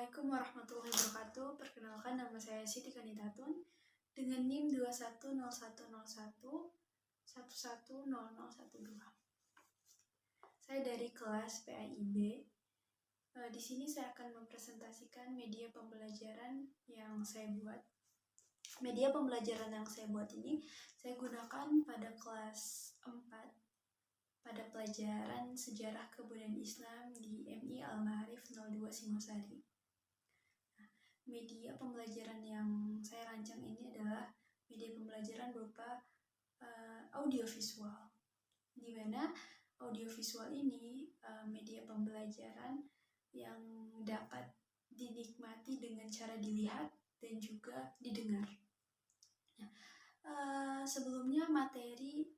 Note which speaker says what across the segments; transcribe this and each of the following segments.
Speaker 1: Assalamualaikum warahmatullahi wabarakatuh. Perkenalkan, nama saya Siti Kanitatun dengan NIM 210111110012. Saya dari kelas PAIB. Di sini saya akan mempresentasikan media pembelajaran yang saya buat. Media pembelajaran yang saya buat ini saya gunakan pada kelas 4 pada pelajaran Sejarah Kebudayaan Islam di MI Al-Ma'arif 02 Singosari. Media pembelajaran yang saya rancang ini adalah media pembelajaran berupa audiovisual, di mana audiovisual ini media pembelajaran yang dapat dinikmati dengan cara dilihat dan juga didengar. Sebelumnya materi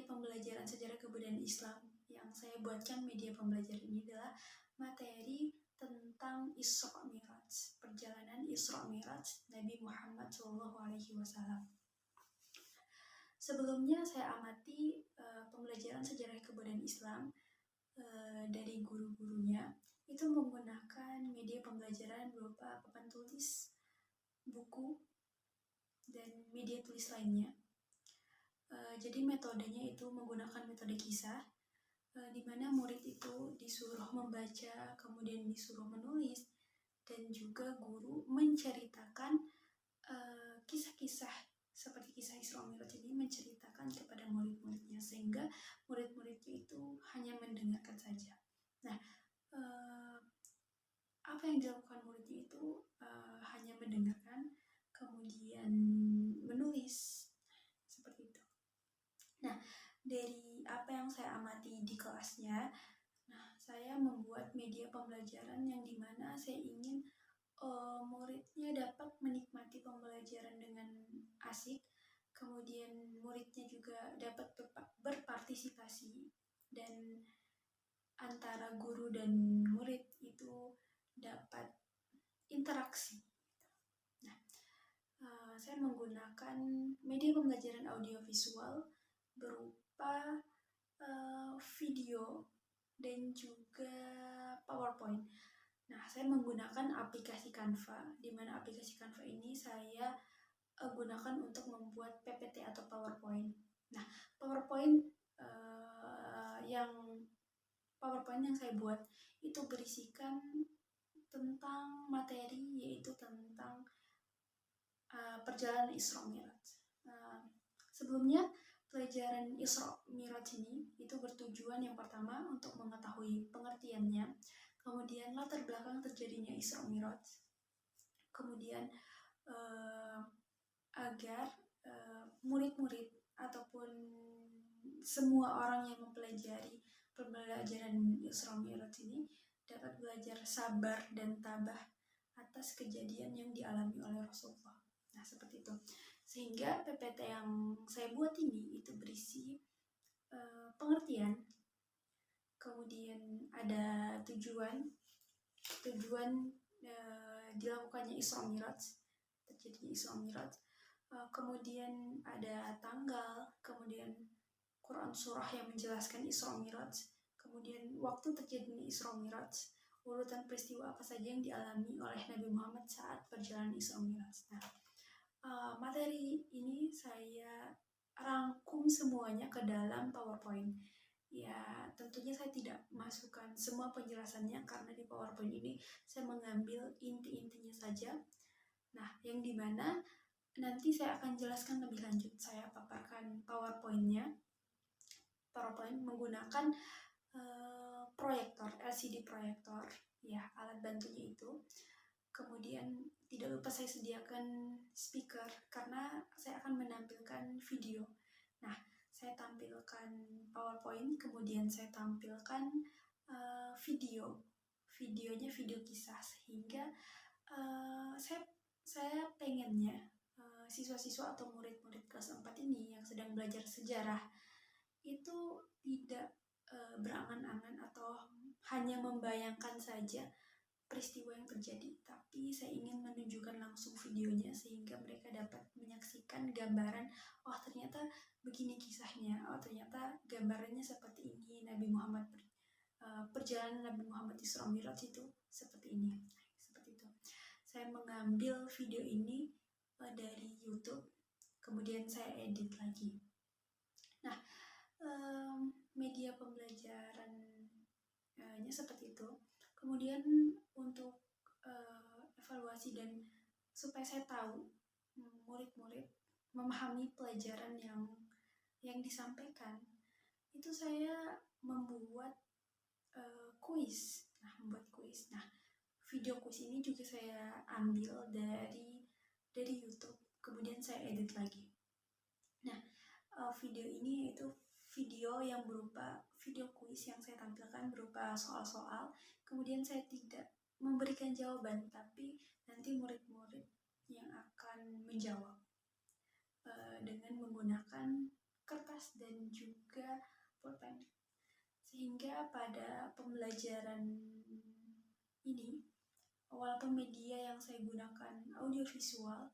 Speaker 1: pembelajaran sejarah kebudayaan Islam yang saya buatkan media pembelajaran ini adalah materi tentang Isra Mi'raj, perjalanan Isra Mi'raj Nabi Muhammad SAW. Sebelumnya saya amati pembelajaran sejarah kebudayaan Islam dari guru-gurunya itu menggunakan media pembelajaran berupa papan tulis, buku, dan media tulis lainnya. Jadi metodenya itu menggunakan metode kisah, di mana murid itu disuruh membaca, kemudian disuruh menulis, dan juga guru menceritakan kisah-kisah seperti kisah Isra Mi'raj ini, menceritakan kepada murid-muridnya sehingga murid-muridnya itu hanya mendengarkan saja. Nah, apa yang dilakukan muridnya itu hanya mendengarkan, kemudian menulis, seperti itu. Nah, dari apa yang saya amati di kelasnya, saya membuat media pembelajaran yang dimana saya ingin muridnya dapat menikmati pembelajaran dengan asik, kemudian muridnya juga dapat berpartisipasi, dan antara guru dan murid itu dapat interaksi. Nah, saya menggunakan media pembelajaran audiovisual berupa video dan juga PowerPoint. Nah, saya menggunakan aplikasi Canva, di mana aplikasi Canva ini saya gunakan untuk membuat PPT atau PowerPoint. Nah, PowerPoint yang saya buat itu berisikan tentang materi, yaitu tentang perjalanan Isra Mi'raj. Sebelumnya, pelajaran Isra Mi'raj ini itu bertujuan yang pertama untuk mengetahui pengertiannya, kemudian latar belakang terjadinya Isra Mi'raj, kemudian agar murid-murid ataupun semua orang yang mempelajari pembelajaran Isra Mi'raj ini dapat belajar sabar dan tabah atas kejadian yang dialami oleh Rasulullah. Nah, seperti itu. Sehingga PPT yang saya buat ini itu berisi pengertian, kemudian ada tujuan dilakukannya Isra Mi'raj, terjadinya Isra Mi'raj, kemudian ada tanggal, kemudian Quran surah yang menjelaskan Isra Mi'raj, kemudian waktu terjadinya Isra Mi'raj, urutan peristiwa apa saja yang dialami oleh Nabi Muhammad saat perjalanan Isra Mi'raj. Nah, materi ini saya rangkum semuanya ke dalam PowerPoint. Ya, tentunya saya tidak masukkan semua penjelasannya karena di PowerPoint ini saya mengambil inti-intinya saja. Nah, yang dimana nanti saya akan jelaskan lebih lanjut. Saya paparkan PowerPoint menggunakan proyektor, LCD proyektor, ya, alat bantunya itu. Kemudian tidak lupa saya sediakan speaker karena saya akan menampilkan video. Nah, saya tampilkan PowerPoint, kemudian saya tampilkan videonya video kisah, sehingga saya pengennya siswa-siswa atau murid-murid kelas 4 ini yang sedang belajar sejarah itu tidak berangan-angan atau hanya membayangkan saja peristiwa yang terjadi, tapi saya ingin menunjukkan langsung videonya sehingga mereka dapat menyaksikan gambaran, oh ternyata begini kisahnya, oh ternyata gambarannya seperti ini, Nabi Muhammad perjalanan Nabi Muhammad Isra Mi'raj itu seperti ini. Seperti saya mengambil video ini dari YouTube, kemudian saya edit lagi. Nah, media pembelajarannya seperti itu. Kemudian untuk evaluasi dan supaya saya tahu murid-murid memahami pelajaran yang disampaikan, itu saya membuat kuis. Nah, video kuis ini juga saya ambil dari YouTube, kemudian saya edit lagi. Nah, video ini yaitu video yang berupa video kuis yang saya tampilkan berupa soal-soal, kemudian saya tidak memberikan jawaban, tapi nanti murid-murid yang akan menjawab dengan menggunakan kertas dan juga pulpen. Sehingga pada pembelajaran ini, walaupun media yang saya gunakan audiovisual,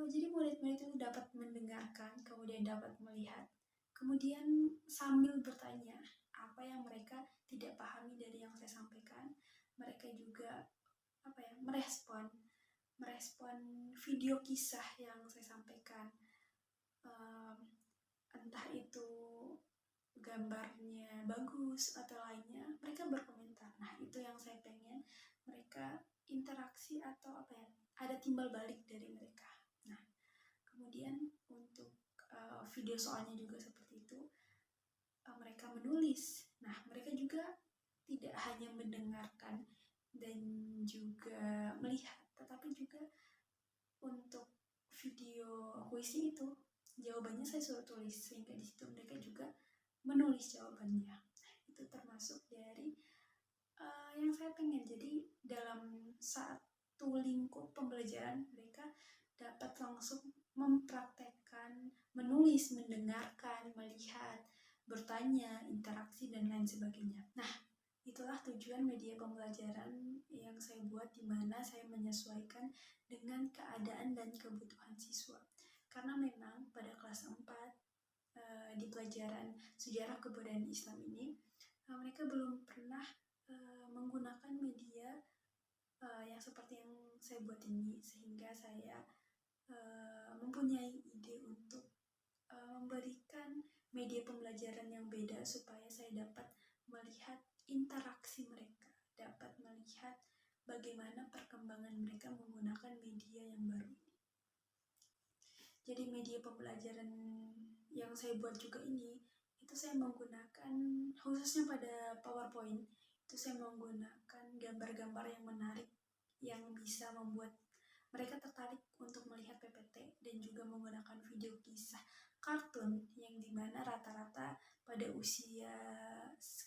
Speaker 1: jadi murid-murid itu dapat mendengarkan, kemudian dapat melihat, kemudian sambil bertanya apa yang mereka tidak pahami dari yang saya sampaikan, mereka juga merespon video kisah yang saya sampaikan, entah itu gambarnya bagus atau lainnya, mereka berkomentar. Nah, itu yang saya pengen, mereka interaksi atau ada timbal balik dari mereka. Nah, kemudian untuk video soalnya juga seperti itu, mereka menulis. Nah, mereka juga tidak hanya mendengarkan dan juga melihat, tetapi juga untuk video kuisi itu jawabannya saya suruh tulis, sehingga di situ mereka juga menulis jawabannya. Itu termasuk dari yang saya pengen. Jadi dalam satu lingkup pembelajaran mereka dapat langsung mempraktekkan menulis, mendengarkan, melihat, bertanya, interaksi, dan lain sebagainya. Nah, itulah tujuan media pembelajaran yang saya buat, di mana saya menyesuaikan dengan keadaan dan kebutuhan siswa. Karena memang pada kelas 4 di pelajaran sejarah kebudayaan Islam ini, mereka belum pernah menggunakan media yang seperti yang saya buat ini, sehingga saya mempunyai ide untuk memberikan media pembelajaran yang beda supaya saya dapat melihat interaksi mereka, dapat melihat bagaimana perkembangan mereka menggunakan media yang baru ini. Jadi media pembelajaran yang saya buat juga ini, itu saya menggunakan, khususnya pada PowerPoint, itu saya menggunakan gambar-gambar yang menarik, yang bisa membuat mereka tertarik untuk melihat PPT, dan juga menggunakan video kisah kartun yang dimana rata-rata pada usia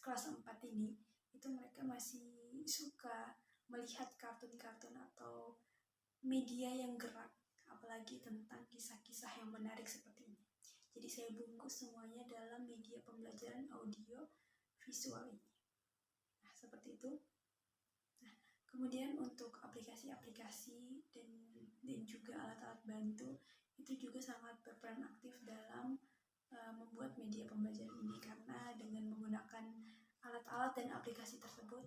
Speaker 1: kelas 4 ini itu mereka masih suka melihat kartun-kartun atau media yang gerak, apalagi tentang kisah-kisah yang menarik seperti ini. Jadi saya bungkus semuanya dalam media pembelajaran audio visual ini. Nah, seperti itu. Nah, kemudian untuk aplikasi-aplikasi dan juga alat-alat bantu itu juga sangat berperan aktif dalam membuat media pembelajaran ini, karena dengan menggunakan alat-alat dan aplikasi tersebut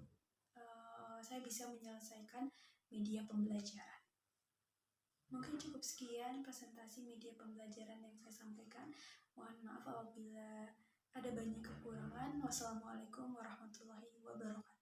Speaker 1: saya bisa menyelesaikan media pembelajaran. Mungkin cukup sekian presentasi media pembelajaran yang saya sampaikan. Mohon maaf apabila ada banyak kekurangan. Wassalamualaikum warahmatullahi wabarakatuh.